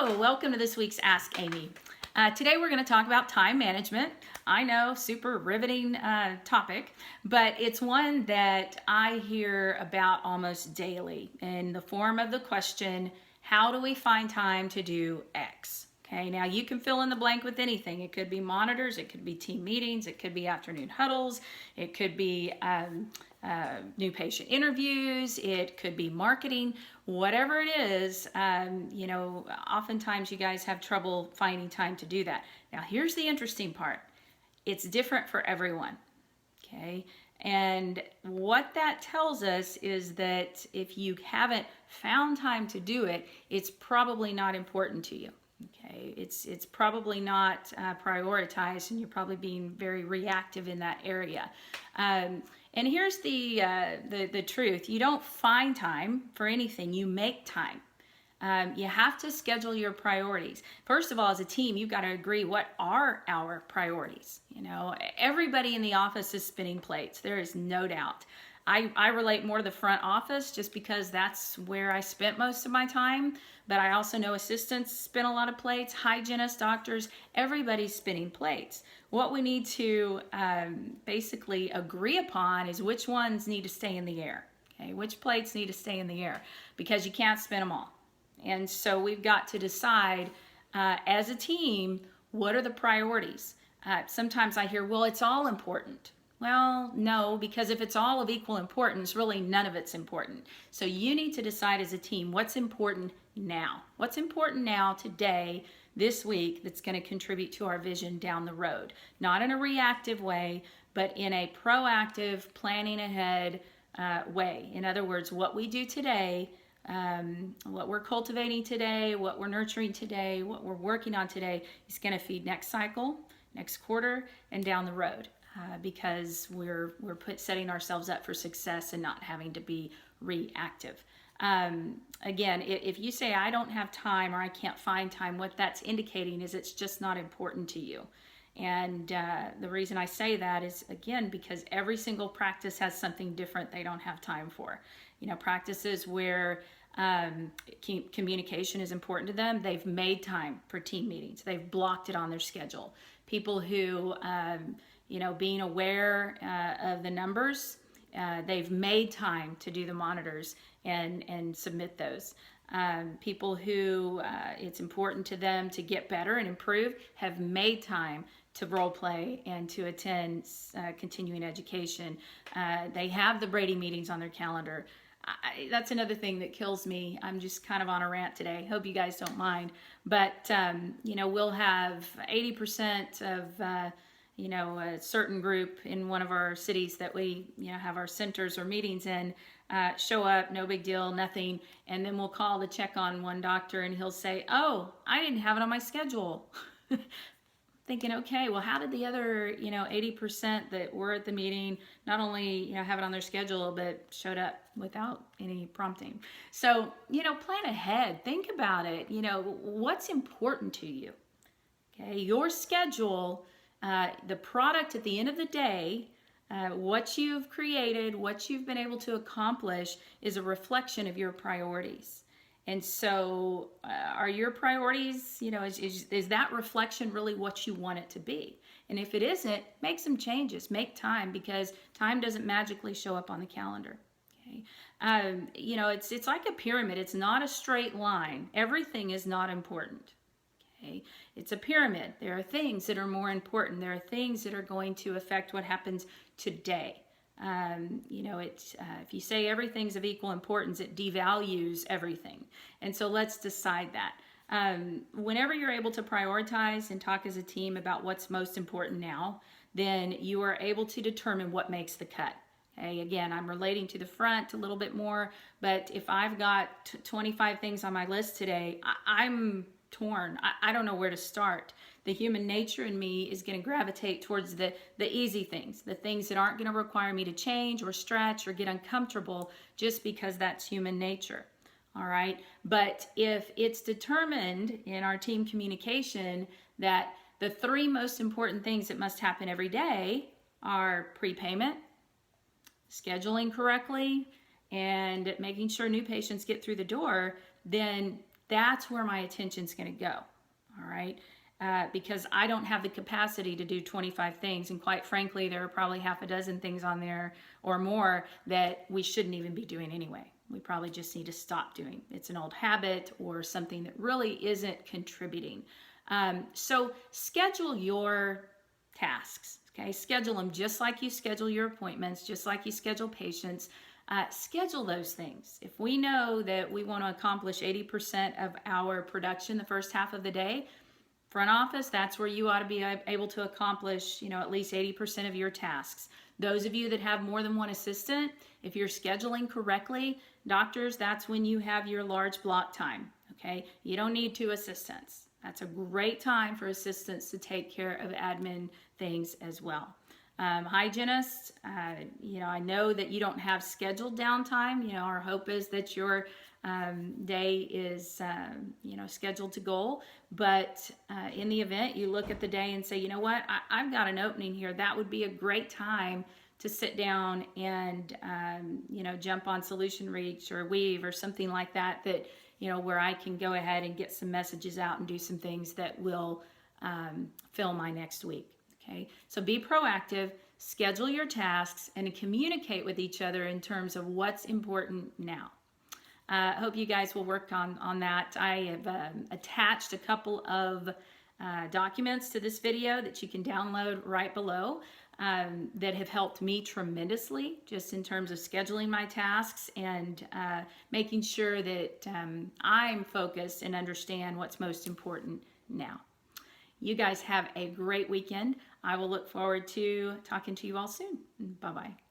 Hello, welcome to this week's Ask Amy. Today we're going to talk about time management. I know, super riveting topic, but it's one that I hear about almost daily in the form of the question, how do we find time to do X? Okay, now you can fill in the blank with anything. It could be monitors, it could be team meetings, it could be afternoon huddles, it could be new patient interviews, it could be marketing, whatever it is. Oftentimes you guys have trouble finding time to do that. Now here's the interesting part. It's different for everyone, okay? And what that tells us is that if you haven't found time to do it, it's probably not important to you. Okay, it's probably not prioritized, and you're probably being very reactive in that area. And here's the truth: you don't find time for anything; you make time. You have to schedule your priorities. First of all, as a team, you've got to agree what are our priorities. You know, everybody in the office is spinning plates. There is no doubt. I relate more to the front office just because that's where I spent most of my time, but I also know assistants spin a lot of plates, hygienists, doctors, everybody's spinning plates. What we need to basically agree upon is which ones need to stay in the air, okay? Which plates need to stay in the air, because you can't spin them all. And so we've got to decide as a team, what are the priorities? Sometimes I hear, well, it's all important. Well, no, because if it's all of equal importance, really none of it's important. So you need to decide as a team what's important now. What's important now, today, this week, that's going to contribute to our vision down the road. Not in a reactive way, but in a proactive, planning ahead way. In other words, what we do today, what we're cultivating today, what we're nurturing today, what we're working on today is going to feed next cycle, next quarter, and down the road. Because we're setting ourselves up for success and not having to be reactive. Again, if you say I don't have time or I can't find time, what that's indicating is it's just not important to you. And the reason I say that is, again, because every single practice has something different they don't have time for. You know, practices where communication is important to them, they've made time for team meetings. They've blocked it on their schedule. People who being aware of the numbers, they've made time to do the monitors and submit those. People who it's important to them to get better and improve have made time to role play and to attend continuing education. They have the Brady meetings on their calendar. That's another thing that kills me. I'm just kind of on a rant today. Hope you guys don't mind. But, we'll have 80% of a certain group in one of our cities that we have our centers or meetings in show up, no big deal, nothing, and then we'll call to check on one doctor and he'll say, oh, I didn't have it on my schedule. Thinking, okay, well, how did the other 80% that were at the meeting not only have it on their schedule but showed up without any prompting? So plan ahead, think about it. What's important to you? Okay, your schedule. The product at the end of the day, what you've created, what you've been able to accomplish is a reflection of your priorities. And so are your priorities, is that reflection really what you want it to be? And if it isn't, make some changes, make time, because time doesn't magically show up on the calendar. Okay? It's like a pyramid. It's not a straight line. Everything is not important. Okay? It's a pyramid. There are things that are more important. There are things that are going to affect what happens today. If you say everything's of equal importance, it devalues everything. And so let's decide that. Whenever you're able to prioritize and talk as a team about what's most important now, then you are able to determine what makes the cut. Okay, again, I'm relating to the front a little bit more, but if I've got 25 things on my list today, I'm torn. I don't know where to start. The human nature in me is going to gravitate towards the easy things, the things that aren't going to require me to change or stretch or get uncomfortable, just because that's human nature. All right. But if it's determined in our team communication that the three most important things that must happen every day are prepayment, scheduling correctly, and making sure new patients get through the door, then That's where my attention's going to go. All right. Because I don't have the capacity to do 25 things. And quite frankly, there are probably half a dozen things on there or more that we shouldn't even be doing anyway. We probably just need to stop doing. It's an old habit or something that really isn't contributing. So schedule your tasks. Okay, schedule them just like you schedule your appointments, just like you schedule patients. Schedule those things. If we know that we want to accomplish 80% of our production the first half of the day, front office, that's where you ought to be able to accomplish, at least 80% of your tasks. Those of you that have more than one assistant, if you're scheduling correctly, doctors, that's when you have your large block time. Okay, you don't need 2 assistants. That's a great time for assistants to take care of admin things as well. Hygienists, I know that you don't have scheduled downtime. Our hope is that your day is, scheduled to goal. But in the event you look at the day and say, you know what, I've got an opening here. That would be a great time to sit down and, jump on Solution Reach or Weave or something like that, where I can go ahead and get some messages out and do some things that will fill my next week. Okay, so be proactive, schedule your tasks, and communicate with each other in terms of what's important now. I hope you guys will work on that. I have attached a couple of documents to this video that you can download right below that have helped me tremendously just in terms of scheduling my tasks and making sure that I'm focused and understand what's most important now. You guys have a great weekend. I will look forward to talking to you all soon. Bye-bye.